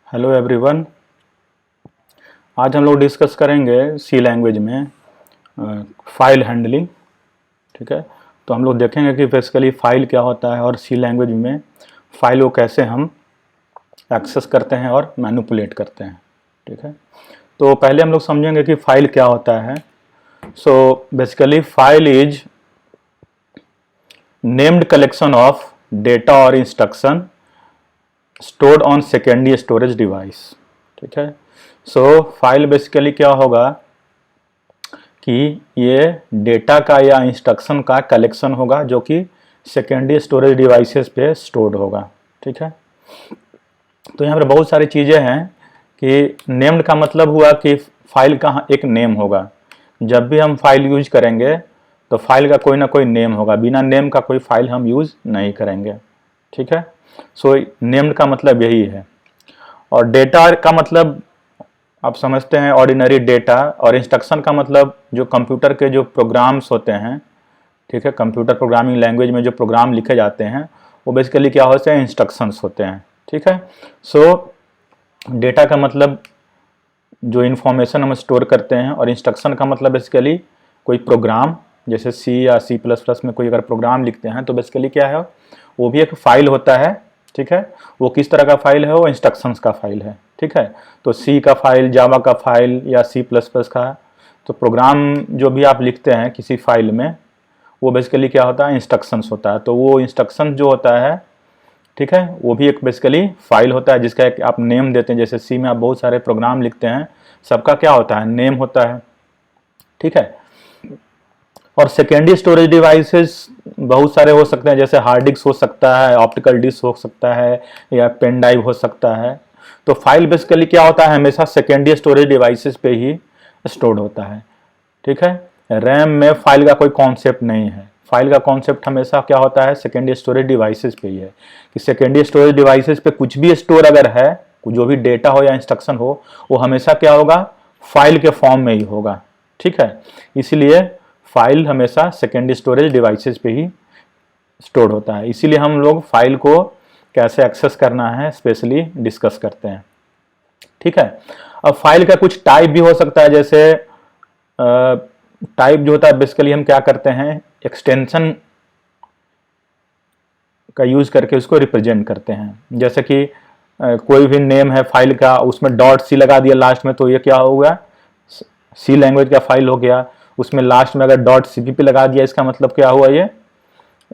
Hello everyone. आज हम लोग डिस्कस करेंगे सी लैंग्वेज में फाइल हैंडलिंग। ठीक है, तो हम लोग देखेंगे कि बेसिकली फ़ाइल क्या होता है और सी लैंग्वेज में फ़ाइल को कैसे हम एक्सेस करते हैं और मैनिपुलेट करते हैं। ठीक है, तो पहले हम लोग समझेंगे कि फ़ाइल क्या होता है। So basically file is named collection of data और instruction stored on secondary storage device. ठीक है, सो फाइल बेसिकली क्या होगा कि ये डेटा का या इंस्ट्रक्शन का कलेक्शन होगा जो कि सेकेंडरी स्टोरेज डिवाइसेस पे स्टोर्ड होगा। ठीक है, तो यहाँ पर बहुत सारी चीज़ें हैं कि नेम्ड का मतलब हुआ कि फाइल का एक नेम होगा। जब भी हम फाइल यूज करेंगे तो फाइल का कोई ना कोई नेम होगा, बिना नेम का कोई फाइल हम यूज नहीं करेंगे। ठीक है, सो नेम्ड का मतलब यही है। और डेटा का मतलब आप समझते हैं ऑर्डिनरी डेटा, और इंस्ट्रक्शन का मतलब जो कंप्यूटर के जो प्रोग्राम्स होते हैं। ठीक है, कंप्यूटर प्रोग्रामिंग लैंग्वेज में जो प्रोग्राम लिखे जाते हैं वो बेसिकली क्या होते हैं, इंस्ट्रक्शंस होते हैं। ठीक है, सो डेटा का मतलब जो इन्फॉर्मेशन हम स्टोर करते हैं, और इंस्ट्रक्शन का मतलब बेसिकली कोई प्रोग्राम, जैसे सी या C++ में कोई अगर प्रोग्राम लिखते हैं तो बेसिकली क्या है, वो भी एक फाइल होता है। ठीक है, वो किस तरह का फाइल है, वो इंस्ट्रक्शंस का फाइल है। ठीक है, तो सी का फाइल, जावा का फाइल या C++ का, तो प्रोग्राम जो भी आप लिखते हैं किसी फाइल में वो बेसिकली क्या होता है, इंस्ट्रक्शंस होता है। तो वो इंस्ट्रक्शन जो होता है, ठीक है, वो भी एक बेसिकली फाइल होता है जिसका एक आप नेम देते हैं। जैसे सी में आप बहुत सारे प्रोग्राम लिखते हैं, सबका क्या होता है, नेम होता है। ठीक है, और सेकेंडरी स्टोरेज डिवाइसेस बहुत सारे हो सकते हैं, जैसे हार्ड डिस्क हो सकता है, ऑप्टिकल डिस्क हो सकता है, या पेन ड्राइव हो सकता है। तो फाइल बेसिकली क्या होता है, हमेशा सेकेंडरी स्टोरेज डिवाइसेस पे ही स्टोर्ड होता है। ठीक है, रैम में फाइल का कोई कॉन्सेप्ट नहीं है। फाइल का कॉन्सेप्ट हमेशा क्या होता है, सेकेंडरी स्टोरेज डिवाइसेस पे ही है कि सेकेंडरी स्टोरेज डिवाइसेस पे कुछ भी स्टोर अगर है, जो भी डेटा हो या इंस्ट्रक्शन हो, वो हमेशा क्या होगा, फाइल के फॉर्म में ही होगा। ठीक है, इसलिए फाइल हमेशा सेकेंडरी स्टोरेज डिवाइसेस पे ही स्टोर होता है। इसीलिए हम लोग फाइल को कैसे एक्सेस करना है स्पेशली डिस्कस करते हैं। ठीक है, अब फाइल का कुछ टाइप भी हो सकता है। जैसे टाइप जो होता है बेसिकली हम क्या करते हैं, एक्सटेंशन का यूज करके उसको रिप्रेजेंट करते हैं। जैसे कि कोई भी नेम है फाइल का, उसमें .c लगा दिया लास्ट में, तो ये क्या हो गया, सी लैंग्वेज का फाइल हो गया। उसमें लास्ट में अगर .cpp लगा दिया, इसका मतलब क्या हुआ, ये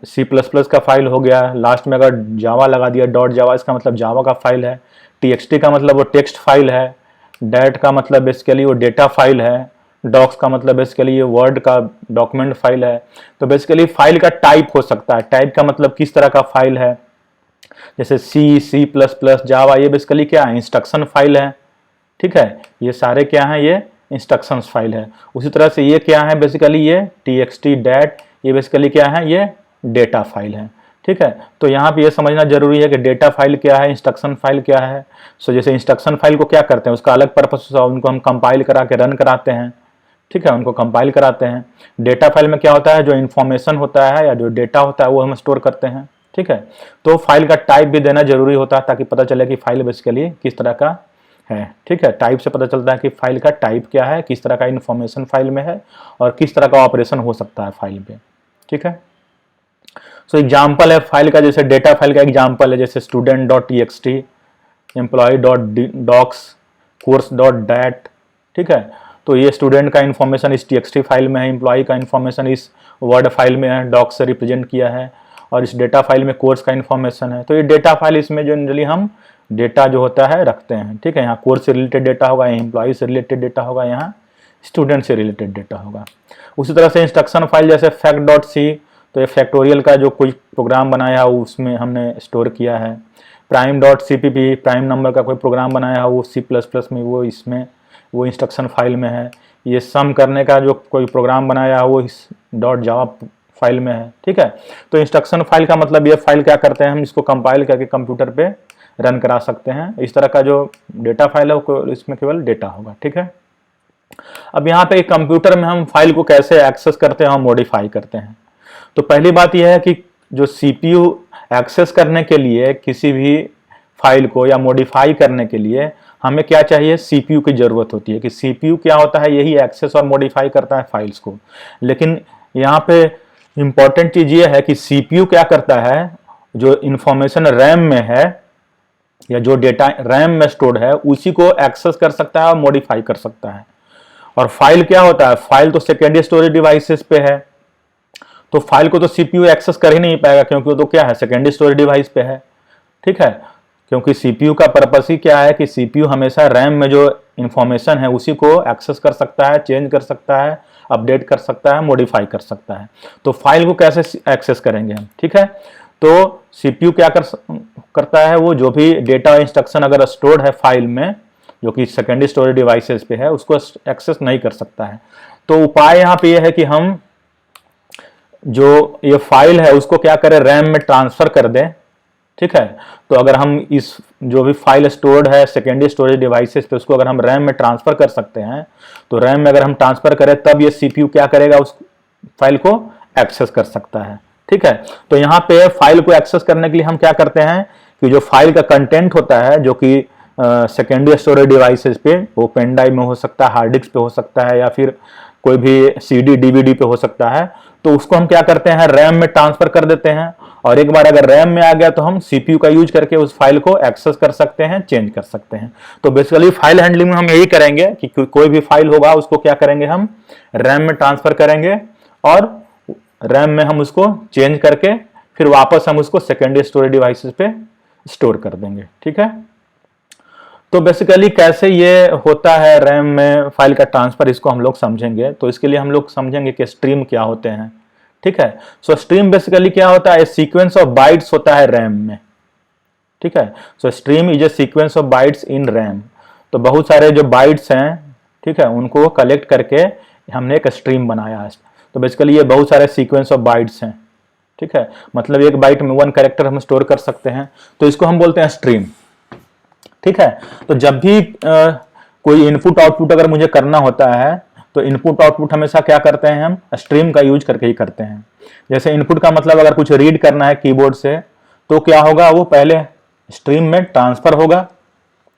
C++ का फाइल हो गया। लास्ट में अगर जावा लगा दिया .java, इसका मतलब जावा का फाइल है। txt का मतलब वो टेक्स्ट फाइल है। dat का मतलब बेसिकली वो डेटा फाइल है। docs का मतलब बेसिकली ये वर्ड का डॉक्यूमेंट फाइल है। तो बेसिकली फाइल का टाइप हो सकता है। टाइप का मतलब किस तरह का फाइल है, जैसे C++, जावा, ये बेसिकली क्या है, इंस्ट्रक्शन फाइल है। ठीक है, ये सारे क्या हैं, ये इंस्ट्रक्शंस फाइल है। उसी तरह से ये क्या है, बेसिकली ये txt dat, ये बेसिकली क्या है, ये डेटा फाइल है। ठीक है, तो यहाँ पे ये समझना जरूरी है कि डेटा फाइल क्या है, इंस्ट्रक्शन फाइल क्या है। सो जैसे इंस्ट्रक्शन फाइल को क्या करते हैं, उसका अलग पर्पस होता है, उनको हम कंपाइल करा के रन कराते हैं। ठीक है, उनको कंपाइल कराते हैं। डेटा फाइल में क्या होता है, जो इन्फॉर्मेशन होता है या जो डेटा होता है वो हम स्टोर करते हैं। ठीक है, तो फाइल का टाइप भी देना जरूरी होता है ताकि पता चले कि फाइल बेसिकली किस तरह का है। ठीक है, टाइप से पता चलता है कि फाइल का टाइप क्या है, किस तरह का इन्फॉर्मेशन फाइल में है, और किस तरह का ऑपरेशन हो सकता है फाइल पे। ठीक है, सो एग्जाम्पल है फाइल का, जैसे डेटा फाइल का एग्जाम्पल है जैसे student.txt, employee.docs, course.dat। ठीक है, तो ये स्टूडेंट का इन्फॉर्मेशन इस txt फाइल में है, एम्प्लॉय का इन्फॉर्मेशन इस वर्ड फाइल में है, डॉक्स से रिप्रेजेंट किया है, और इस डेटा फाइल में कोर्स का इन्फॉर्मेशन है। तो ये डेटा फाइल, इसमें जनरली हम डेटा जो होता है रखते हैं। ठीक है, यहाँ कोर्स से रिलेटेड डेटा होगा, यहाँ एम्प्लॉय से रिलेटेड डेटा होगा, यहाँ स्टूडेंट से रिलेटेड डेटा होगा। उसी तरह से इंस्ट्रक्शन फाइल जैसे fact.c, तो ये फैक्टोरियल का जो कोई प्रोग्राम बनाया है उसमें हमने स्टोर किया है। prime.cpp, प्राइम नंबर का कोई प्रोग्राम बनाया है वो C++ में, वो इसमें वो इंस्ट्रक्शन फाइल में है। ये सम करने का जो कोई प्रोग्राम बनाया है वो इस .java फाइल में है। ठीक है, तो इंस्ट्रक्शन फाइल का मतलब ये फाइल क्या करते हैं, हम इसको कंपाइल करके कंप्यूटर पे रन करा सकते हैं। इस तरह का जो डेटा फाइल है वो इसमें केवल डेटा होगा। ठीक है, अब यहाँ पे कंप्यूटर में हम फाइल को कैसे एक्सेस करते हैं और मॉडिफाई करते हैं। तो पहली बात यह है कि जो CPU एक्सेस करने के लिए किसी भी फाइल को या मॉडिफाई करने के लिए हमें क्या चाहिए, सीपीयू की जरूरत होती है कि सीपीयू क्या होता है, यही एक्सेस और मॉडिफाई करता है फाइल्स को। लेकिन यहाँ पे इंपॉर्टेंट चीज ये है कि सीपीयू क्या करता है, जो इंफॉर्मेशन रैम में है या जो डेटा रैम में स्टोर्ड है उसी को एक्सेस कर सकता है और मॉडिफाई कर सकता है। और फाइल क्या होता है, फाइल तो सेकेंडरी स्टोरेज डिवाइसेस पे है, तो फाइल को तो सीपीयू एक्सेस कर ही नहीं पाएगा क्योंकि वो तो क्या है, सेकेंडरी स्टोरेज डिवाइस पे है। ठीक है, क्योंकि सीपीयू का पर्पस ही क्या है कि सीपीयू हमेशा रैम में जो इंफॉर्मेशन है उसी को एक्सेस कर सकता है, चेंज कर सकता है, अपडेट कर सकता है, मॉडिफाई कर सकता है। तो फाइल को कैसे एक्सेस करेंगे हम, ठीक है। तो सीपीयू क्या करता है, वो जो भी डेटा इंस्ट्रक्शन अगर स्टोर्ड है फाइल में जो कि सेकेंडरी स्टोरेज डिवाइसेस पे है उसको एक्सेस नहीं कर सकता है। तो उपाय यहाँ पे ये है कि हम जो ये फाइल है उसको क्या करें, रैम में ट्रांसफर कर दें। ठीक है, तो अगर हम इस जो भी फाइल स्टोर्ड है सेकेंडरी स्टोरेज डिवाइसेस पे उसको अगर हम रैम में ट्रांसफर कर सकते हैं, तो रैम में अगर हम ट्रांसफर करें तब ये सीपीयू क्या करेगा, उस फाइल को एक्सेस कर सकता है। ठीक है, तो यहाँ पे फाइल को एक्सेस करने के लिए हम क्या करते हैं कि जो फाइल का कंटेंट होता है जो कि सेकेंडरी स्टोरेज डिवाइसेस पे, वो पेन ड्राइव में हो सकता है, हार्ड डिस्क पे हो सकता है, या फिर कोई भी सीडी डीवीडी पे हो सकता है, तो उसको हम क्या करते हैं, रैम में ट्रांसफर कर देते हैं। और एक बार अगर रैम में आ गया तो हम सीपीयू का यूज करके उस फाइल को एक्सेस कर सकते हैं, चेंज कर सकते हैं। तो बेसिकली फाइल हैंडलिंग में हम यही करेंगे कि कोई भी फाइल होगा उसको क्या करेंगे, हम रैम में ट्रांसफर करेंगे और रैम में हम उसको चेंज करके फिर वापस हम उसको सेकेंडरी स्टोरेज डिवाइसेस पे स्टोर कर देंगे। ठीक है, तो बेसिकली कैसे ये होता है रैम में फाइल का ट्रांसफर, इसको हम लोग समझेंगे। तो इसके लिए हम लोग समझेंगे कि स्ट्रीम क्या होते हैं। ठीक है, सो स्ट्रीम बेसिकली क्या होता है, सीक्वेंस ऑफ बाइट्स होता है रैम में। ठीक है, so stream is a sequence of bytes in RAM. तो बहुत सारे जो बाइट्स हैं, ठीक है, उनको कलेक्ट करके हमने एक स्ट्रीम बनाया है। तो बेसिकली ये बहुत सारे सीक्वेंस ऑफ बाइट्स हैं। ठीक है, मतलब एक बाइट में 1 कैरेक्टर हम स्टोर कर सकते हैं, तो इसको हम बोलते हैं स्ट्रीम। ठीक है, तो जब भी कोई इनपुट आउटपुट अगर मुझे करना होता है तो इनपुट आउटपुट हमेशा क्या करते हैं, हम स्ट्रीम का यूज करके ही करते हैं। जैसे इनपुट का मतलब अगर कुछ रीड करना है कीबोर्ड से तो क्या होगा, वो पहले स्ट्रीम में ट्रांसफर होगा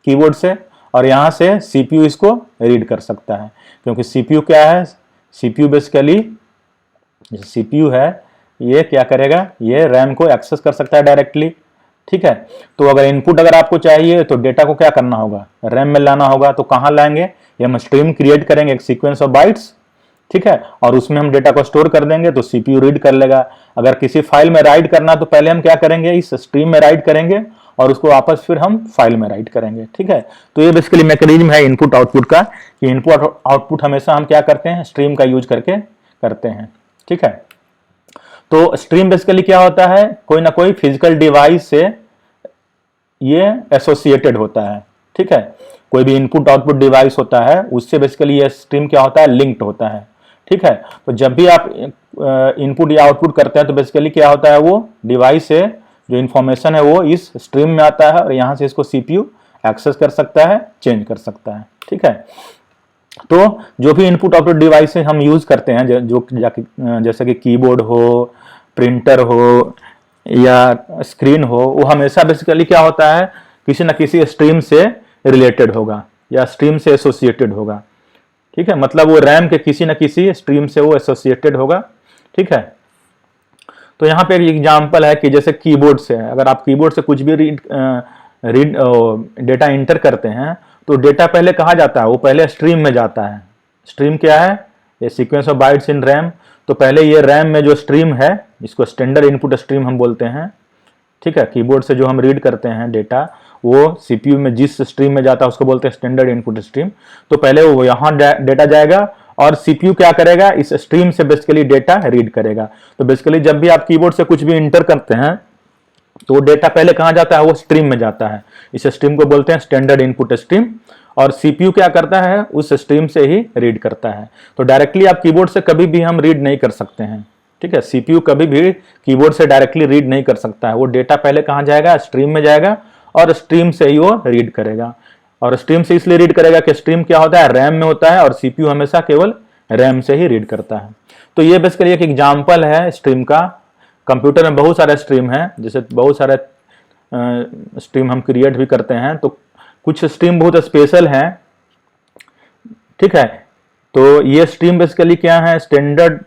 कीबोर्ड से और यहाँ से सीपीयू इसको रीड कर सकता है। क्योंकि सीपीयू क्या है, सीपीयू बेसिकली सीपीयू है ये क्या करेगा, ये रैम को एक्सेस कर सकता है डायरेक्टली। ठीक है, तो अगर इनपुट अगर आपको चाहिए तो डेटा को क्या करना होगा, रैम में लाना होगा। तो कहाँ लाएंगे, ये हम स्ट्रीम क्रिएट करेंगे, एक सीक्वेंस ऑफ बाइट्स। ठीक है, और उसमें हम डेटा को स्टोर कर देंगे तो सीपीयू रीड कर लेगा। अगर किसी फाइल में राइट करना तो पहले हम क्या करेंगे, इस स्ट्रीम में राइट करेंगे और उसको वापस फिर हम फाइल में राइट करेंगे। ठीक है, तो ये बेसिकली मैकेनिज्म है इनपुट आउटपुट का कि इनपुट आउटपुट हमेशा हम क्या करते हैं, स्ट्रीम का यूज करके करते हैं। ठीक है, तो स्ट्रीम बेसिकली क्या होता है, कोई ना कोई फिजिकल डिवाइस से ये एसोसिएटेड होता है। ठीक है, कोई भी इनपुट आउटपुट डिवाइस होता है उससे बेसिकली ये स्ट्रीम क्या होता है, लिंक्ड होता है। ठीक है, तो जब भी आप इनपुट या आउटपुट करते हैं तो बेसिकली क्या होता है, वो डिवाइस से जो इंफॉर्मेशन है वो इस स्ट्रीम में आता है और यहाँ से इसको सीपीयू एक्सेस कर सकता है, चेंज कर सकता है। ठीक है, तो जो भी इनपुट आउटपुट डिवाइस हम यूज करते हैं जो जैसे कि कीबोर्ड हो, प्रिंटर हो या स्क्रीन हो, वो हमेशा बेसिकली क्या होता है, किसी न किसी स्ट्रीम से रिलेटेड होगा या स्ट्रीम से एसोसिएटेड होगा। ठीक है, मतलब वो रैम के किसी न किसी स्ट्रीम से वो एसोसिएटेड होगा। ठीक है, तो यहाँ पे एक एग्जांपल है कि जैसे कीबोर्ड से है, अगर आप कीबोर्ड से कुछ भी डेटा इंटर करते हैं तो डेटा पहले कहाँ जाता है, वो पहले स्ट्रीम में जाता है। स्ट्रीम क्या है, ये sequence of bytes in RAM. तो पहले ये रैम में जो स्ट्रीम है इसको स्टैंडर्ड इनपुट स्ट्रीम हम बोलते हैं। ठीक है, कीबोर्ड से जो हम रीड करते हैं डेटा वो सीपीयू में जिस स्ट्रीम में जाता है उसको बोलते हैं स्टैंडर्ड इनपुट स्ट्रीम। तो पहले वो यहाँ डेटा जाएगा और सीपीयू क्या करेगा, इस स्ट्रीम से बेसिकली डेटा रीड करेगा। तो बेसिकली जब भी आप कीबोर्ड से कुछ भी इंटर करते हैं तो डेटा पहले कहाँ जाता है, वो स्ट्रीम में जाता है। इस स्ट्रीम को बोलते हैं स्टैंडर्ड इनपुट स्ट्रीम और सीपीयू क्या करता है, उस स्ट्रीम से ही रीड करता है। तो डायरेक्टली आप कीबोर्ड से कभी भी हम रीड नहीं कर सकते हैं। ठीक है, सीपीयू कभी भी कीबोर्ड से डायरेक्टली रीड नहीं कर सकता है। वो डेटा पहले कहाँ जाएगा, स्ट्रीम में जाएगा और स्ट्रीम से ही वो रीड करेगा। और स्ट्रीम से इसलिए रीड करेगा कि स्ट्रीम क्या होता है, रैम में होता है और सीपीयू हमेशा केवल रैम से ही रीड करता है। तो ये बेसिकली एक एग्जाम्पल है स्ट्रीम का। कंप्यूटर में बहुत सारे स्ट्रीम हैं, जैसे बहुत सारे स्ट्रीम हम क्रिएट भी करते हैं। तो कुछ स्ट्रीम बहुत स्पेशल हैं, ठीक है। तो ये स्ट्रीम बेसिकली क्या है, स्टैंडर्ड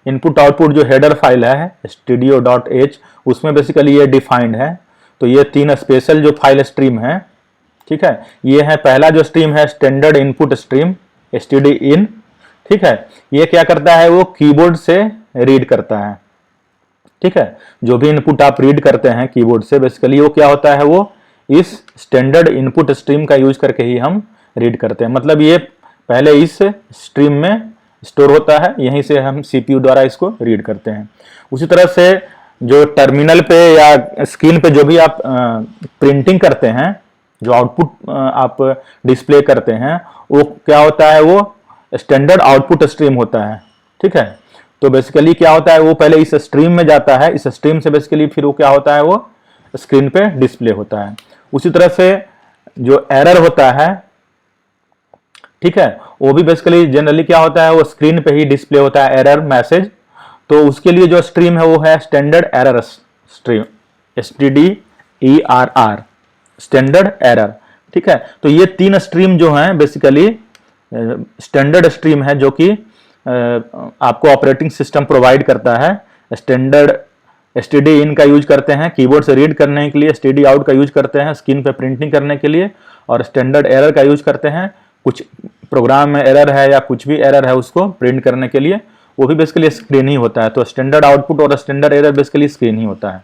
इनपुट आउटपुट जो हेडर फाइल है studio.h, उसमें बेसिकली ये डिफाइंड है। तो ये 3 स्पेशल जो फाइल स्ट्रीम है, ठीक है। ये है पहला जो स्ट्रीम है स्टैंडर्ड इनपुट स्ट्रीम stdin, ठीक है। ये क्या करता है, वो कीबोर्ड से रीड करता है, ठीक है। जो भी इनपुट आप रीड करते हैं कीबोर्ड से, बेसिकली वो क्या होता है, वो इस स्टैंडर्ड इनपुट स्ट्रीम का यूज करके ही हम रीड करते हैं। मतलब ये पहले इस स्ट्रीम में स्टोर होता है, यहीं से हम सीपीयू द्वारा इसको रीड करते हैं। उसी तरह से जो टर्मिनल पे या स्क्रीन पे जो भी आप प्रिंटिंग करते हैं, जो आउटपुट आप डिस्प्ले करते हैं, वो क्या होता है, वो स्टैंडर्ड आउटपुट स्ट्रीम होता है, ठीक है। तो बेसिकली क्या होता है, वो पहले इस स्ट्रीम में जाता है, इस स्ट्रीम से बेसिकली फिर वो क्या होता है, वो स्क्रीन पे डिस्प्ले होता है। उसी तरह से जो एरर होता है, ठीक है, वो भी बेसिकली जनरली क्या होता है, वो स्क्रीन पे ही डिस्प्ले होता है, एरर मैसेज। तो उसके लिए जो स्ट्रीम है वो है standard error stream, STDERR, standard error, ठीक है। तो ये 3 स्ट्रीम जो हैं बेसिकली स्टैंडर्ड स्ट्रीम है, जो कि आपको ऑपरेटिंग सिस्टम प्रोवाइड करता है। स्टैंडर्ड stdin का यूज करते हैं कीबोर्ड से रीड करने के लिए, stdout का यूज करते हैं स्क्रीन पे प्रिंटिंग करने के लिए, और स्टैंडर्ड एरर का यूज करते हैं कुछ प्रोग्राम में एरर है या कुछ भी एरर है उसको प्रिंट करने के लिए, वो भी बेसिकली स्क्रीन ही होता है। तो स्टैंडर्ड आउटपुट और स्टैंडर्ड एरर बेसिकली स्क्रीन ही होता है।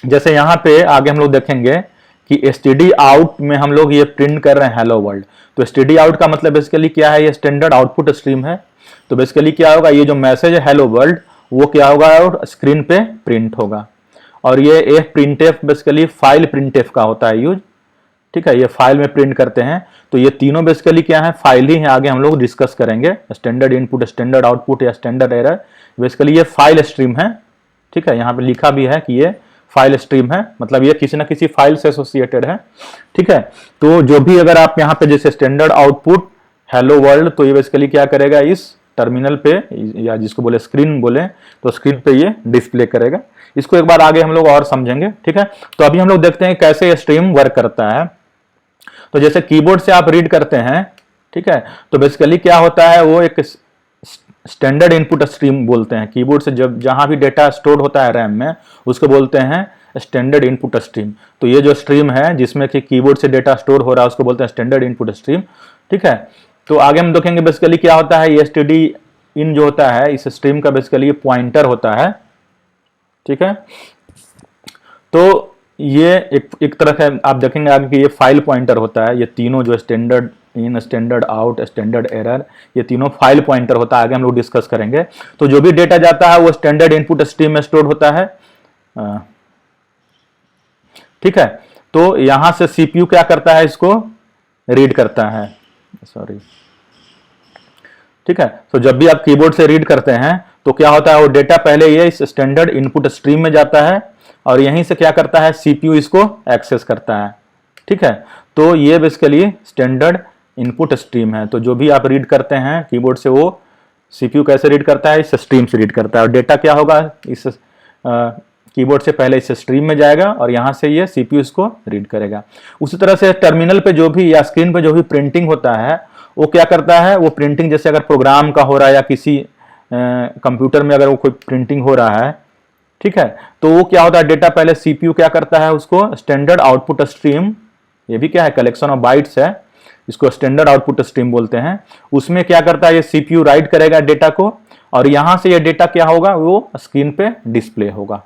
जैसे यहाँ पे आगे हम लोग देखेंगे कि stdout में हम लोग ये प्रिंट कर रहे हैं हेलो वर्ल्ड। तो stdout का मतलब बेसिकली क्या है, ये स्टैंडर्ड आउटपुट स्ट्रीम है। तो बेसिकली क्या होगा, ये जो मैसेज है हेलो वर्ल्ड, वो क्या होगा, और स्क्रीन पे प्रिंट होगा। और ये printf बेसिकली फाइल printf का होता है यूज, ठीक है। ये फाइल में प्रिंट करते हैं। तो ये तीनों बेसिकली क्या है, फाइल ही है। आगे हम लोग डिस्कस करेंगे स्टैंडर्ड इनपुट, स्टैंडर्ड आउटपुट या स्टैंडर्ड एरर, बेसिकली ये फाइल स्ट्रीम है, ठीक है। यहाँ पे लिखा भी है कि ये फाइल स्ट्रीम है, मतलब ये किसी ना किसी फाइल से एसोसिएटेड है, ठीक है। तो जो भी अगर आप यहाँ पे जैसे स्टैंडर्ड आउटपुट हेलो वर्ल्ड, तो ये बेसिकली क्या करेगा, इस टर्मिनल पे या जिसको बोले स्क्रीन बोले, तो स्क्रीन पे ये डिस्प्ले करेगा। इसको एक बार आगे हम लोग और समझेंगे, ठीक है। तो अभी हम लोग देखते हैं कैसे ये स्ट्रीम वर्क करता है। तो जैसे कीबोर्ड से आप रीड करते हैं, ठीक है, तो बेसिकली क्या होता है, वो एक स्टैंडर्ड इनपुट स्ट्रीम बोलते हैं। कीबोर्ड से जब जहां भी डेटा स्टोर होता है रैम में, उसको बोलते हैं स्टैंडर्ड इनपुट स्ट्रीम। तो ये जो स्ट्रीम है जिसमें कि कीबोर्ड से डेटा स्टोर हो रहा है, उसको बोलते हैं स्टैंडर्ड इनपुट स्ट्रीम, ठीक है। तो आगे हम देखेंगे बेसिकली क्या होता है, ये stdin जो होता है, इस स्ट्रीम का बेसिकली पॉइंटर होता है, ठीक है। तो ये एक तरह से आप देखेंगे आगे कि ये फाइल पॉइंटर होता है। ये तीनों जो standard in, standard out, standard error, ये तीनों फाइल पॉइंटर होता है। आगे हम लोग डिस्कस करेंगे। तो जो भी डेटा जाता है वो स्टैंडर्ड इनपुट स्ट्रीम में स्टोर होता है, ठीक है। तो यहां से सीपीयू क्या करता है, इसको रीड करता है, सॉरी, ठीक है। तो जब भी आप कीबोर्ड से रीड करते हैं तो क्या होता है, वो डेटा पहले ये इस स्टैंडर्ड इनपुट स्ट्रीम में जाता है, और यहीं से क्या करता है, सीपीयू इसको एक्सेस करता है, ठीक है। तो ये बेसिकली स्टैंडर्ड इनपुट स्ट्रीम है। तो जो भी आप रीड करते हैं कीबोर्ड से, वो सीपीयू कैसे रीड करता है, इस स्ट्रीम से रीड करता है। और डेटा क्या होगा, इस कीबोर्ड से पहले इस स्ट्रीम में जाएगा, और यहां से ये सीपीयू इसको रीड करेगा। उसी तरह से टर्मिनल पे जो भी या स्क्रीन पे जो भी प्रिंटिंग होता है, वो क्या करता है, वो प्रिंटिंग जैसे अगर प्रोग्राम का हो रहा है या किसी कंप्यूटर में अगर वो कोई प्रिंटिंग हो रहा है, ठीक है, तो वो क्या होता है, डेटा पहले सीपीयू क्या करता है, उसको स्टैंडर्ड आउटपुट स्ट्रीम, ये भी क्या है, कलेक्शन ऑफ बाइट्स है, इसको स्टैंडर्ड आउटपुट स्ट्रीम बोलते हैं। उसमें क्या करता है, ये सीपीयू राइट करेगा डेटा को, और यहां से ये डेटा क्या होगा, वो स्क्रीन पे डिस्प्ले होगा,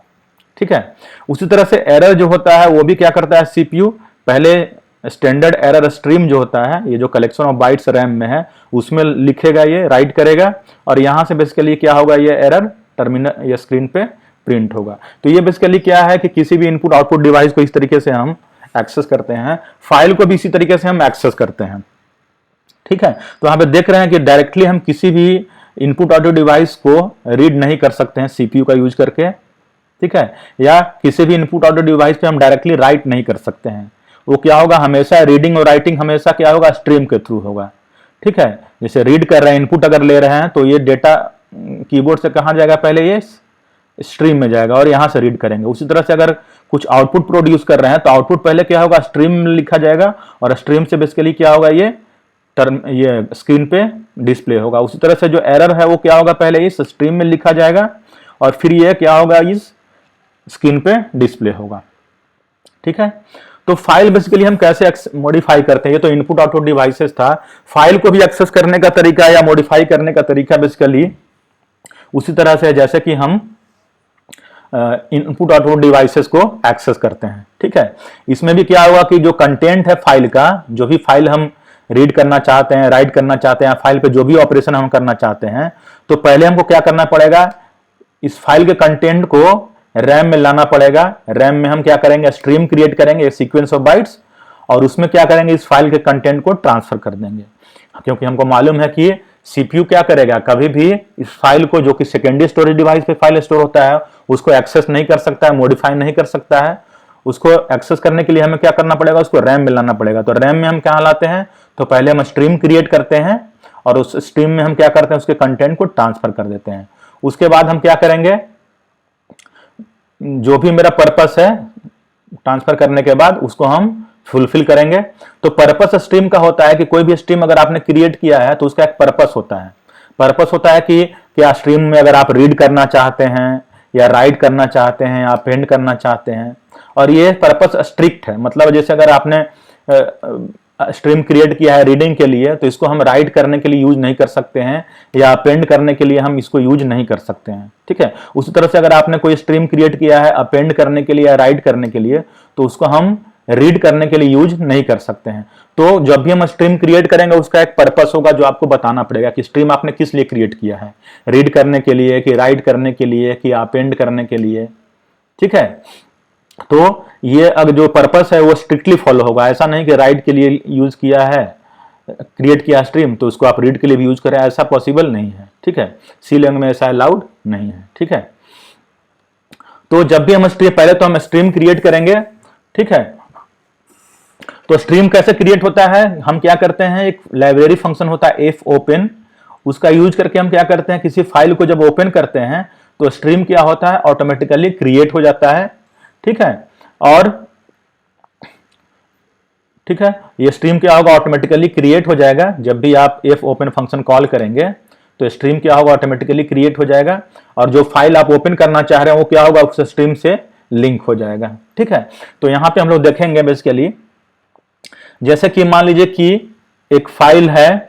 ठीक है। उसी तरह से एरर जो होता है, वो भी क्या करता है, सीपीयू पहले स्टैंडर्ड एरर स्ट्रीम जो होता है, ये जो कलेक्शन ऑफ बाइट्स रैम में है, उसमें लिखेगा, ये राइट करेगा, और यहां से बेसिकली क्या होगा, ये एरर टर्मिनल या स्क्रीन पे प्रिंट होगा। तो ये बेसिकली क्या है कि किसी भी इनपुट आउटपुट डिवाइस को इस तरीके से हम एक्सेस करते हैं, फाइल को भी इसी तरीके से हम एक्सेस करते हैं, ठीक है। तो यहाँ पे देख रहे हैं कि डायरेक्टली हम किसी भी इनपुट आउटपुट डिवाइस को रीड नहीं कर सकते हैं सीपीयू का यूज करके, ठीक है, या किसी भी इनपुट आउटपुट डिवाइस पे हम डायरेक्टली राइट नहीं कर सकते हैं। वो क्या होगा, हमेशा रीडिंग और राइटिंग हमेशा क्या होगा, स्ट्रीम के थ्रू होगा, ठीक है। जैसे रीड कर रहे हैं, इनपुट अगर ले रहे हैं, तो ये डेटा कीबोर्ड से कहां जाएगा, पहले ये स्ट्रीम में जाएगा और यहां से रीड करेंगे। उसी तरह से अगर कुछ आउटपुट प्रोड्यूस कर रहे हैं, तो आउटपुट पहले क्या होगा, स्ट्रीम में लिखा जाएगा, और स्ट्रीम से बेसिकली क्या होगा, ये स्क्रीन पे डिस्प्ले होगा। उसी तरह से जो एरर है वो क्या होगा, पहले इस स्ट्रीम में लिखा जाएगा और फिर ये क्या होगा, इस स्क्रीन पे डिस्प्ले होगा। ठीक है, तो फाइल बेसिकली हम कैसे मॉडिफाई करते हैं, ये तो इनपुट आउटपुट डिवाइसेस था। फाइल को भी एक्सेस करने का तरीका या मॉडिफाई करने का तरीका बेसिकली उसी तरह से है जैसे कि हम इनपुट आउटपुट डिवाइसेस को एक्सेस करते हैं। ठीक है, इसमें भी क्या हुआ कि जो कंटेंट है फाइल का, जो भी फाइल हम रीड करना चाहते हैं, राइट करना चाहते हैं, फाइल पे जो भी ऑपरेशन हम करना चाहते हैं, तो पहले हमको क्या करना पड़ेगा, इस फाइल के कंटेंट को रैम में लाना पड़ेगा। रैम में हम क्या करेंगे, स्ट्रीम क्रिएट करेंगे, सीक्वेंस ऑफ बाइट्स, और उसमें क्या करेंगे, इस फाइल के कंटेंट को ट्रांसफर कर देंगे। क्योंकि हमको मालूम है कि सीपीयू क्या करेगा, कभी भी इस फाइल को, जो कि सेकेंडरी स्टोरेज डिवाइस पे फाइल स्टोर होता है, उसको एक्सेस नहीं कर सकता है, मॉडिफाई नहीं कर सकता है। उसको एक्सेस करने के लिए हमें क्या करना पड़ेगा, उसको रैम में लाना पड़ेगा। तो रैम में हम क्या लाते हैं, तो पहले हम स्ट्रीम क्रिएट करते हैं और उस स्ट्रीम में हम क्या करते हैं, उसके कंटेंट को ट्रांसफर कर देते हैं। उसके बाद हम क्या करेंगे, जो भी मेरा पर्पस है ट्रांसफर करने के बाद उसको हम फुलफिल करेंगे। तो पर्पस स्ट्रीम का होता है कि कोई भी स्ट्रीम अगर आपने क्रिएट किया है तो उसका एक पर्पस होता है। पर्पस होता है कि क्या स्ट्रीम में अगर आप रीड करना चाहते हैं या राइट करना चाहते हैं या अपेंड करना चाहते हैं, और ये पर्पस स्ट्रिक्ट है। मतलब जैसे अगर आपने स्ट्रीम क्रिएट किया है रीडिंग के लिए, तो इसको हम राइट करने के लिए यूज नहीं कर सकते हैं या अपेंड करने के लिए हम इसको यूज नहीं कर सकते हैं। ठीक है, उसी तरह से अगर आपने कोई स्ट्रीम क्रिएट किया है अपेंड करने के लिए या राइट करने के लिए, तो उसको हम रीड करने के लिए यूज नहीं कर सकते हैं। तो जब भी हम स्ट्रीम क्रिएट करेंगे उसका एक पर्पस होगा जो आपको बताना पड़ेगा कि स्ट्रीम आपने किस लिए क्रिएट किया है, रीड करने के लिए कि राइट करने के लिए कि अपेंड करने के लिए। ठीक है, तो ये अब जो पर्पस है वो स्ट्रिक्टली फॉलो होगा। ऐसा नहीं कि राइट के लिए यूज किया है, क्रिएट किया स्ट्रीम, तो उसको आप रीड के लिए भी यूज करें, ऐसा पॉसिबल नहीं है। ठीक है, सी लैंग्वेज में ऐसा अलाउड नहीं है। ठीक है, तो जब भी हम स्ट्रीम, पहले तो हम स्ट्रीम क्रिएट करेंगे। ठीक है, तो स्ट्रीम कैसे क्रिएट होता है, हम क्या करते हैं, एक लाइब्रेरी फंक्शन होता है एफ ओपन, उसका यूज करके हम क्या करते हैं, किसी फाइल को जब ओपन करते हैं तो स्ट्रीम क्या होता है, ऑटोमेटिकली क्रिएट हो जाता है। ठीक है, और ठीक है, ये स्ट्रीम क्या होगा, ऑटोमेटिकली क्रिएट हो जाएगा। जब भी आप एफ ओपन फंक्शन कॉल करेंगे तो स्ट्रीम क्या होगा, ऑटोमेटिकली क्रिएट हो जाएगा, और जो फाइल आप ओपन करना चाह रहे हैं वो क्या होगा, उस स्ट्रीम से लिंक हो जाएगा। ठीक है, तो यहां पे हम लोग देखेंगे बेसिकली, जैसे कि मान लीजिए कि एक फाइल है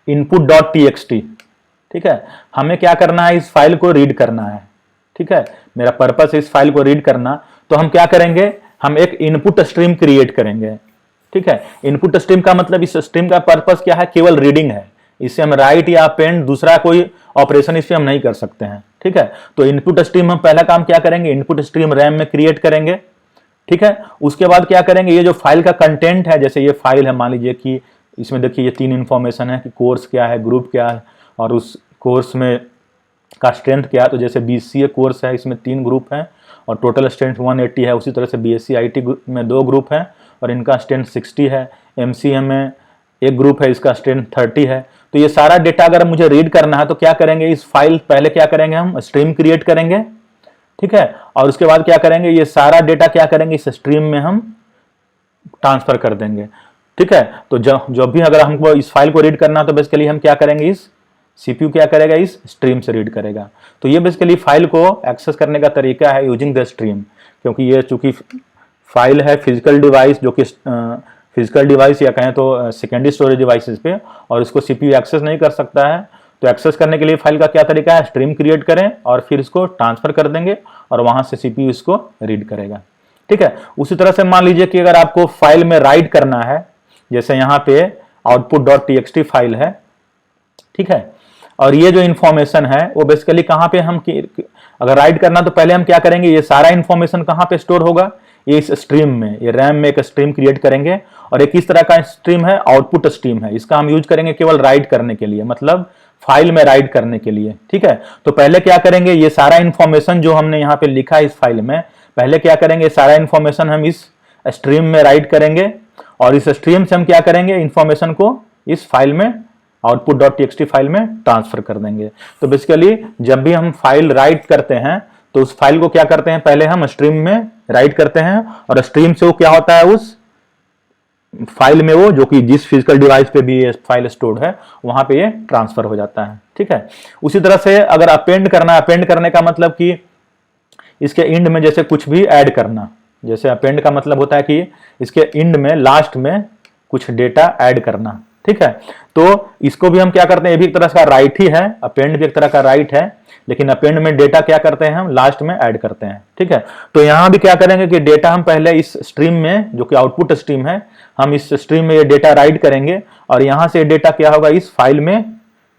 input.txt। ठीक है, हमें क्या करना है, इस फाइल को रीड करना है। ठीक है, मेरा पर्पस है इस फाइल को रीड करना, तो हम क्या करेंगे, हम एक इनपुट स्ट्रीम क्रिएट करेंगे। ठीक है, इनपुट स्ट्रीम का मतलब इस स्ट्रीम का पर्पस क्या है, केवल रीडिंग है। इससे हम राइट या अपेंड दूसरा कोई ऑपरेशन इससे हम नहीं कर सकते हैं। ठीक है, तो इनपुट स्ट्रीम हम पहला काम क्या करेंगे, इनपुट स्ट्रीम रैम में क्रिएट करेंगे। ठीक है, उसके बाद क्या करेंगे, ये जो फाइल का कंटेंट है, जैसे ये फाइल है, मान लीजिए कि इसमें देखिए ये 3 इंफॉर्मेशन है कि कोर्स क्या है, ग्रुप क्या है, और उस कोर्स में का स्ट्रेंथ क्या है। तो जैसे BCA कोर्स है, इसमें 3 ग्रुप हैं और टोटल स्ट्रेंथ 180 है। उसी तरह से BSc IT में 2 ग्रुप हैं और इनका स्ट्रेंथ 60 है। MCA में 1 ग्रुप है, इसका स्ट्रेंथ 30 है। तो ये सारा डेटा अगर मुझे रीड करना है तो क्या करेंगे, इस फाइल पहले क्या करेंगे, हम स्ट्रीम क्रिएट करेंगे। ठीक है, और उसके बाद क्या करेंगे, ये सारा डेटा क्या करेंगे, इस स्ट्रीम में हम ट्रांसफर कर देंगे। ठीक है, तो जब भी अगर हमको इस फाइल को रीड करना है तो बेसिकली हम क्या करेंगे, इस सीपीयू क्या करेगा, इस स्ट्रीम से रीड करेगा। तो ये बेसिकली फाइल को एक्सेस करने का तरीका है यूजिंग द स्ट्रीम। क्योंकि ये चूंकि फाइल है फिजिकल डिवाइस, जो कि फिजिकल डिवाइस या कहें तो सेकेंडरी स्टोरेज डिवाइसेस पे, और इसको सीपीयू एक्सेस नहीं कर सकता है। तो एक्सेस करने के लिए फाइल का क्या तरीका है, स्ट्रीम क्रिएट करें और फिर इसको ट्रांसफर कर देंगे और वहां से सीपीयू इसको रीड करेगा। ठीक है, उसी तरह से मान लीजिए कि अगर आपको फाइल में राइट करना है, जैसे यहाँ पे output.txt फाइल है। ठीक है, और ये जो इंफॉर्मेशन है वो बेसिकली कहाँ पे हम अगर राइट करना तो पहले हम क्या करेंगे, ये सारा इंफॉर्मेशन कहाँ पे स्टोर होगा, ये इस स्ट्रीम में, ये रैम में एक स्ट्रीम क्रिएट करेंगे। और एक इस तरह का स्ट्रीम है, आउटपुट स्ट्रीम है, इसका हम यूज करेंगे केवल राइट करने के लिए, मतलब फाइल में राइट करने के लिए। ठीक है, तो पहले क्या करेंगे, ये सारा इंफॉर्मेशन जो हमने यहाँ पे लिखा है इस फाइल में, पहले क्या करेंगे, सारा इंफॉर्मेशन हम इस स्ट्रीम में राइट करेंगे और इस स्ट्रीम से हम क्या करेंगे, इंफॉर्मेशन को इस फाइल में output.txt फाइल में ट्रांसफर कर देंगे। तो बेसिकली जब भी हम फाइल राइट करते हैं तो उस फाइल को क्या करते हैं, पहले हम स्ट्रीम में राइट करते हैं और स्ट्रीम से वो क्या होता है, उस फाइल में वो जो कि जिस फिजिकल डिवाइस पे भी ये फाइल स्टोर्ड है वहां पे ये ट्रांसफर हो जाता है। ठीक है, उसी तरह से अगर अपेंड करना है, अपेंड करने का मतलब कि इसके इंड में जैसे कुछ भी ऐड करना, जैसे अपेंड का मतलब होता है कि इसके इंड में लास्ट में कुछ डेटा ऐड करना। ठीक है, तो इसको भी हम क्या करते हैं, ये भी एक तरह का राइट ही है, अपेंड भी एक तरह का राइट है, लेकिन अपेंड में डेटा क्या करते हैं, हम लास्ट में ऐड करते हैं। ठीक है, तो यहां भी क्या करेंगे कि डेटा हम पहले इस स्ट्रीम में, जो कि आउटपुट स्ट्रीम है, हम इस स्ट्रीम में ये डेटा राइट करेंगे और यहां से डेटा क्या होगा, इस फाइल में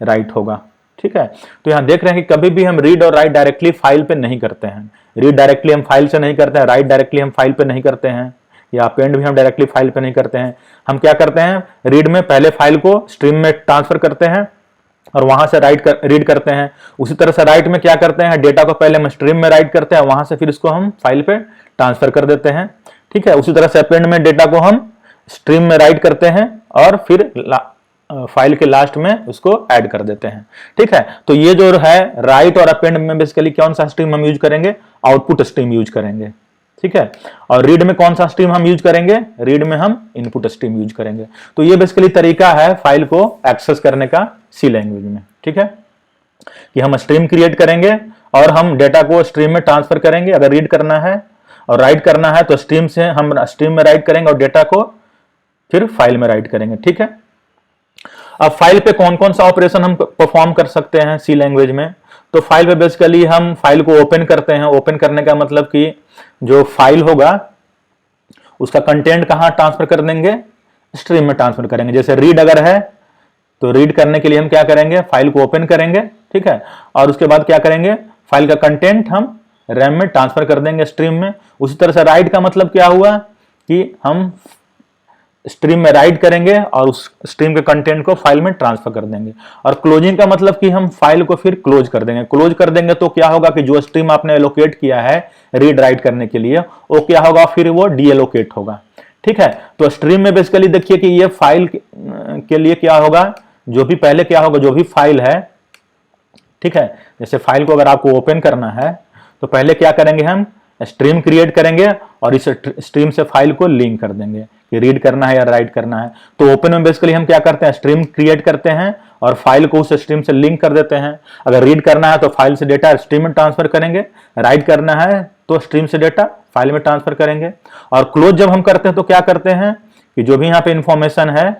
राइट होगा। ठीक है, तो यहां देख रहे हैं कि कभी भी हम रीड और राइट डायरेक्टली फाइल पे नहीं करते हैं। रीड डायरेक्टली हम फाइल से नहीं करते हैं, राइट डायरेक्टली हम फाइल पे नहीं करते हैं, या अपेंड भी हम डायरेक्टली फाइल पे नहीं करते हैं। हम क्या करते हैं, रीड में पहले फाइल को स्ट्रीम में ट्रांसफर करते हैं और वहां से रीड करते हैं। उसी तरह से राइट में क्या करते हैं, डेटा को पहले हम स्ट्रीम में राइट करते हैं, वहां से फिर इसको हम फाइल पे ट्रांसफर कर देते हैं। ठीक है, उसी तरह से अपेंड में डेटा को हम स्ट्रीम में राइट करते हैं और फिर फाइल के लास्ट में उसको ऐड कर देते हैं। ठीक है, तो ये जो है राइट और अपेंड में बेसिकली कौन सा स्ट्रीम हम यूज करेंगे, आउटपुट स्ट्रीम यूज करेंगे। ठीक है, और रीड में कौन सा स्ट्रीम हम यूज करेंगे, रीड में हम इनपुट स्ट्रीम यूज करेंगे। तो ये बेसिकली तरीका है फाइल को एक्सेस करने का सी लैंग्वेज में। ठीक है, कि हम स्ट्रीम क्रिएट करेंगे और हम डेटा को स्ट्रीम में ट्रांसफर करेंगे, अगर रीड करना है और राइट करना है तो स्ट्रीम से हम स्ट्रीम में राइट करेंगे और डेटा को फिर फाइल में राइट करेंगे। ठीक है, अब फाइल पे कौन कौन सा ऑपरेशन हम परफॉर्म कर सकते हैं सी लैंग्वेज में, तो फाइल पे बेसिकली हम फाइल को ओपन करते हैं। ओपन करने का मतलब कि जो फाइल होगा उसका कंटेंट कहां ट्रांसफर कर देंगे, स्ट्रीम में ट्रांसफर करेंगे। जैसे रीड अगर है तो रीड करने के लिए हम क्या करेंगे, फाइल को ओपन करेंगे। ठीक है, और उसके बाद क्या करेंगे, फाइल का कंटेंट हम रैम में ट्रांसफर कर देंगे स्ट्रीम में। उसी तरह से राइट का मतलब क्या हुआ कि हम स्ट्रीम में राइट करेंगे और उस स्ट्रीम के कंटेंट को फाइल में ट्रांसफर कर देंगे। और क्लोजिंग का मतलब कि हम फाइल को फिर क्लोज कर देंगे। क्लोज कर देंगे तो क्या होगा कि जो स्ट्रीम आपने एलोकेट किया है रीड राइट करने के लिए वो क्या होगा, फिर वो डीएलोकेट होगा। ठीक है, तो स्ट्रीम में बेसिकली देखिए कि ये फाइल के लिए क्या होगा, जो भी पहले क्या होगा, जो भी फाइल है, ठीक है, जैसे फाइल को अगर आपको ओपन करना है तो पहले क्या करेंगे, हम स्ट्रीम क्रिएट करेंगे और इस स्ट्रीम से फाइल को लिंक कर देंगे कि रीड करना है या राइट करना है। तो ओपन में बेसिकली हम क्या करते हैं, स्ट्रीम क्रिएट करते हैं और फाइल को उस स्ट्रीम से लिंक कर देते हैं। अगर रीड करना है तो फाइल से डेटा स्ट्रीम में ट्रांसफर करेंगे, राइट करना है तो स्ट्रीम से डेटा फाइल में ट्रांसफर करेंगे। और क्लोज जब हम करते हैं तो क्या करते हैं कि जो भी यहाँ पे इंफॉर्मेशन है,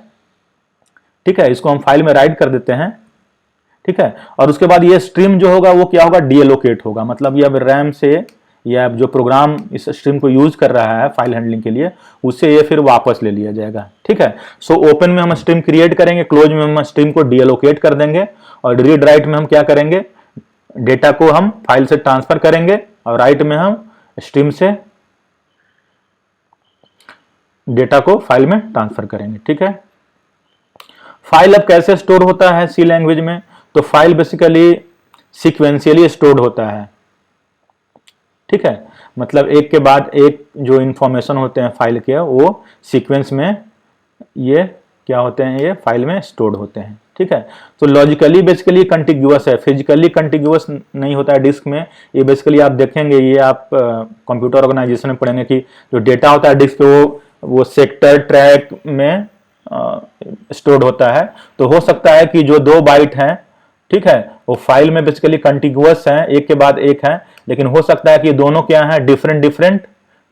ठीक है, इसको हम फाइल में राइट कर देते हैं। ठीक है, और उसके बाद ये स्ट्रीम जो होगा वो क्या होगा, डीएलोकेट होगा। मतलब ये अब रैम से या जो प्रोग्राम इस स्ट्रीम को यूज कर रहा है फाइल हैंडलिंग के लिए, उससे ये फिर वापस ले लिया जाएगा। ठीक है, सो ओपन में हम स्ट्रीम क्रिएट करेंगे, क्लोज में हम स्ट्रीम को डीएलोकेट कर देंगे और रीड राइट में हम क्या करेंगे, डेटा को हम फाइल से ट्रांसफर करेंगे और राइट में हम स्ट्रीम से डेटा को फाइल में ट्रांसफर करेंगे। ठीक है, फाइल अब कैसे स्टोर होता है सी लैंग्वेज में, तो फाइल बेसिकली सीक्वेंशियली स्टोर्ड होता है। ठीक है, मतलब एक के बाद एक जो इंफॉर्मेशन होते हैं फाइल के वो सीक्वेंस में ये क्या होते हैं, ये फाइल में स्टोर्ड होते हैं। ठीक है, तो लॉजिकली बेसिकली कंटिग्यूअस है, फिजिकली कंटिग्यूअस नहीं होता है डिस्क में। ये बेसिकली आप देखेंगे, ये आप कंप्यूटर ऑर्गेनाइजेशन में पढ़ेंगे कि जो डेटा होता है डिस्क पे वो सेक्टर ट्रैक में स्टोर्ड होता है। तो हो सकता है कि जो 2 बाइट हैं, ठीक है, वो फाइल में बेसिकली कंटिग्यूअस हैं, एक के बाद एक हैं, लेकिन हो सकता है कि दोनों क्या हैं, डिफरेंट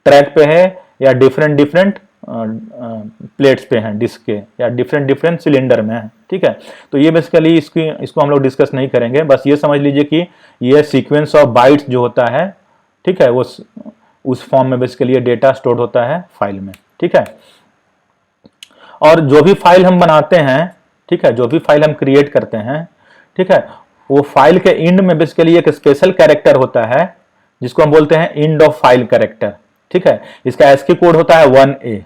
ट्रैक पे है या डिफरेंट प्लेट्स पे हैं डिस्क के, या डिफरेंट सिलेंडर में है। ठीक है, तो ये बेसिकली इसको हम लोग डिस्कस नहीं करेंगे। बस ये समझ लीजिए कि ये सीक्वेंस ऑफ बाइट्स जो होता है, ठीक है, वो उस फॉर्म में बेसिकली ये डेटा स्टोर होता है फाइल में। ठीक है, और जो भी फाइल हम बनाते हैं, ठीक है, जो भी फाइल हम क्रिएट करते हैं, ठीक है, वो फाइल के इंड में बेसिकली एक स्पेशल कैरेक्टर होता है जिसको हम बोलते हैं इंड ऑफ फाइल कैरेक्टर। ठीक है, इसका एस्की कोड होता है 1A।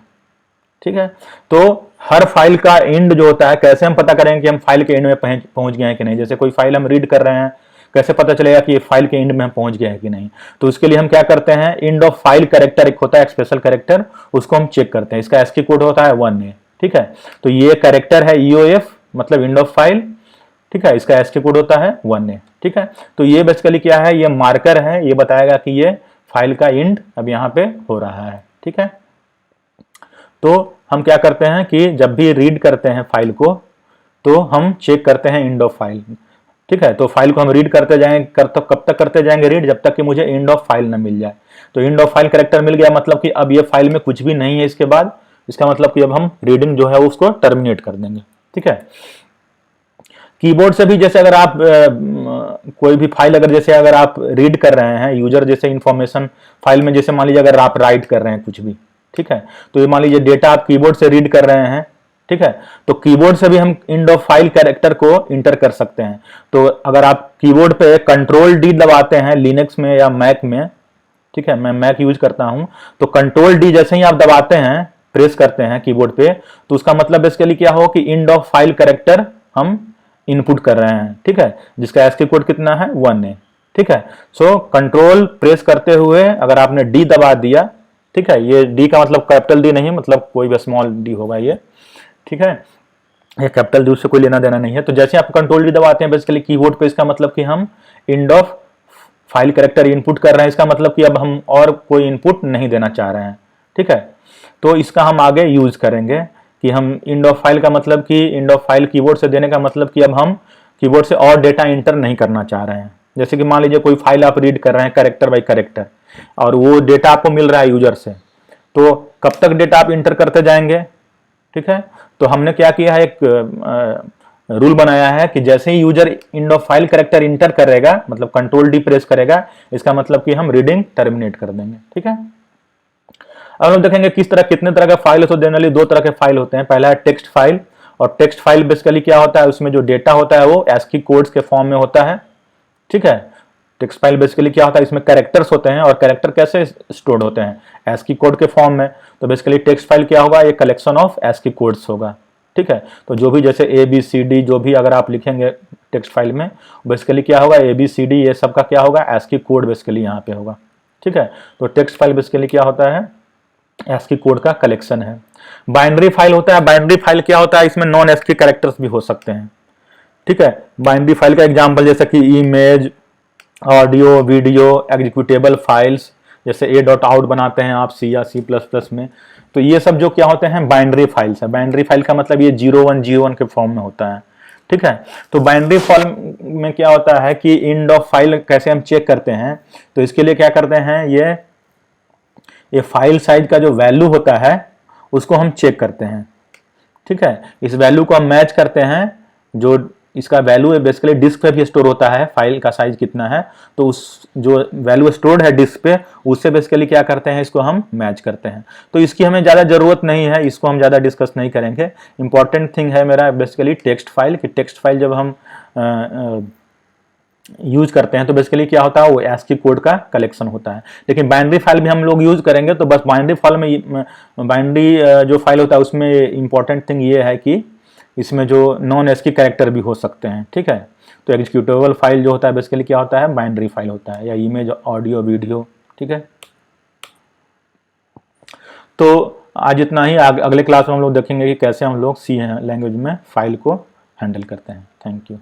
ठीक है, तो हर फाइल का इंड जो होता है, कैसे हम पता करेंगे कि हम फाइल के इंड में पहुंच गए हैं कि नहीं। जैसे कोई फाइल हम रीड कर रहे हैं, कैसे पता चलेगा कि ये फाइल के इंड में हम पहुंच गए हैं कि नहीं। तो उसके लिए हम क्या करते हैं, इंड ऑफ फाइल कैरेक्टर एक होता है, एक स्पेशल कैरेक्टर, उसको हम चेक करते हैं। इसका एस्की कोड होता है 1A। ठीक है, तो ये कैरेक्टर है EOF, मतलब इंड ऑफ फाइल, ठीक है, इसका ASCII कोड होता है 1A। ठीक है, तो ये बेसिकली क्या है, ये मार्कर है, ये बताएगा कि ये फाइल का इंड अब यहाँ पे हो रहा है। ठीक है, तो हम क्या करते हैं कि जब भी रीड करते हैं फाइल को तो हम चेक करते हैं इंड ऑफ फाइल। ठीक है, तो फाइल को हम रीड करते जाएंगे, कब तक करते जाएंगे रीड, जब तक कि मुझे इंड ऑफ फाइल ना मिल जाए। तो इंड ऑफ फाइल कैरेक्टर मिल गया, मतलब कि अब ये फाइल में कुछ भी नहीं है इसके बाद, इसका मतलब कि अब हम रीडिंग जो है उसको टर्मिनेट कर देंगे। ठीक है, कीबोर्ड से भी जैसे अगर आप कोई भी फाइल अगर जैसे अगर आप रीड कर रहे हैं, यूजर जैसे इंफॉर्मेशन फाइल में, जैसे मान लीजिए अगर आप राइट कर रहे हैं कुछ भी, ठीक है, तो ये मान लीजिए डेटा आप कीबोर्ड से रीड कर रहे हैं। ठीक है, तो कीबोर्ड से भी हम इंड ऑफ फाइल कैरेक्टर को इंटर कर सकते हैं। तो अगर आप कीबोर्ड पे कंट्रोल डी दबाते हैं लिनक्स में या मैक में, ठीक है, मैं मैक यूज करता हूं, तो कंट्रोल डी जैसे ही आप दबाते हैं, प्रेस करते हैं कीबोर्ड पे, तो उसका मतलब बेसिकली क्या हो कि इंड ऑफ फाइल कैरेक्टर हम इनपुट कर रहे हैं। ठीक है, जिसका ASCII कोड कितना है 1A। ठीक है, सो कंट्रोल प्रेस करते हुए अगर आपने डी दबा दिया, ठीक है, ये डी का मतलब कैपिटल डी नहीं, मतलब कोई भी स्मॉल डी होगा ये। ठीक है, ये कैपिटल डी से कोई लेना देना नहीं है। तो जैसे आप कंट्रोल डी दबाते हैं बेसिकली कीबोर्ड पे, इसका मतलब कि हम end of file character input कर रहे हैं, इसका मतलब कि अब हम और कोई इनपुट नहीं देना चाह रहे हैं। ठीक है, तो इसका हम आगे यूज करेंगे कि हम इंड ऑफ फाइल का मतलब कि इंड ऑफ फाइल कीबोर्ड से देने का मतलब कि अब हम कीबोर्ड से और डेटा इंटर नहीं करना चाह रहे हैं। जैसे कि मान लीजिए कोई फाइल आप रीड कर रहे हैं कैरेक्टर बाय कैरेक्टर, और वो डेटा आपको मिल रहा है यूजर से, तो कब तक डेटा आप इंटर करते जाएंगे। ठीक है, तो हमने क्या किया है, एक रूल बनाया है कि जैसे ही user end of file character enter करेगा, मतलब कंट्रोल डी प्रेस करेगा, इसका मतलब कि हम रीडिंग टर्मिनेट कर देंगे। ठीक है, अब हम देखेंगे किस तरह कितने तरह के फाइल है। तो जनरली दो तरह के फाइल होते हैं, पहला है टेक्स्ट फाइल, और टेक्स्ट फाइल बेसिकली क्या होता है, उसमें जो डेटा होता है वो ASCII कोड्स के फॉर्म में होता है। ठीक है, टेक्स्ट फाइल बेसिकली क्या होता है, इसमें कैरेक्टर्स होते हैं, और कैरेक्टर कैसे स्टोर्ड होते हैं, ASCII कोड के फॉर्म में। तो बेसिकली टेक्स्ट फाइल क्या होगा, ये कलेक्शन ऑफ ASCII कोड्स होगा। ठीक है, तो जो भी जैसे ABCD जो भी अगर आप लिखेंगे टेक्स्ट फाइल में, बेसिकली क्या होगा, ABCD ये सब का क्या होगा, ASCII कोड बेसिकली यहाँ पे होगा। ठीक है, तो टेक्स्ट फाइल बेसिकली क्या होता है, ASCII कोड का कलेक्शन है। बाइनरी फाइल होता है, बाइनरी फाइल क्या होता है, इसमें नॉन ASCII कैरेक्टर्स भी हो सकते हैं। ठीक है, बाइनरी फाइल का एग्जांपल जैसे कि image, audio, video, executable files, जैसे a.out बनाते हैं आप C या C++ में, तो ये सब जो क्या होते हैं बाइनरी फाइल्स है। बाइनरी फाइल का मतलब ये 0101 के फॉर्म में होता है। ठीक है, तो बाइनरी फाइल में क्या होता है कि इंड ऑफ फाइल कैसे हम चेक करते हैं, तो इसके लिए क्या करते हैं, ये फाइल साइज का जो वैल्यू होता है उसको हम चेक करते हैं। ठीक है, इस वैल्यू को हम मैच करते हैं, जो इसका वैल्यू बेसिकली डिस्क पे भी स्टोर होता है, फाइल का साइज कितना है, तो उस जो वैल्यू स्टोर्ड है डिस्क पे, उससे बेसिकली क्या करते हैं, इसको हम मैच करते हैं। तो इसकी हमें ज़्यादा ज़रूरत नहीं है, इसको हम ज़्यादा डिस्कस नहीं करेंगे। इंपॉर्टेंट थिंग है मेरा बेसिकली टेक्स्ट फाइल, कि टेक्स्ट फाइल जब हम यूज करते हैं तो बेसिकली क्या होता है, वो ASCII कोड का कलेक्शन होता है। लेकिन बाइनरी फाइल भी हम लोग यूज करेंगे, तो बस बाइनरी फाइल में बाइनरी जो फाइल होता है उसमें इंपॉर्टेंट थिंग ये है कि इसमें जो नॉन ASCII कैरेक्टर भी हो सकते हैं। ठीक है, तो एग्जीक्यूटेबल फाइल जो होता है बेसिकली क्या होता है, बाइनरी फाइल होता है, या इमेज, ऑडियो, वीडियो। ठीक है, तो आज इतना ही। अगले क्लास में हम लोग देखेंगे कि कैसे हम लोग C लैंग्वेज में फाइल को हैंडल करते हैं। Thank you.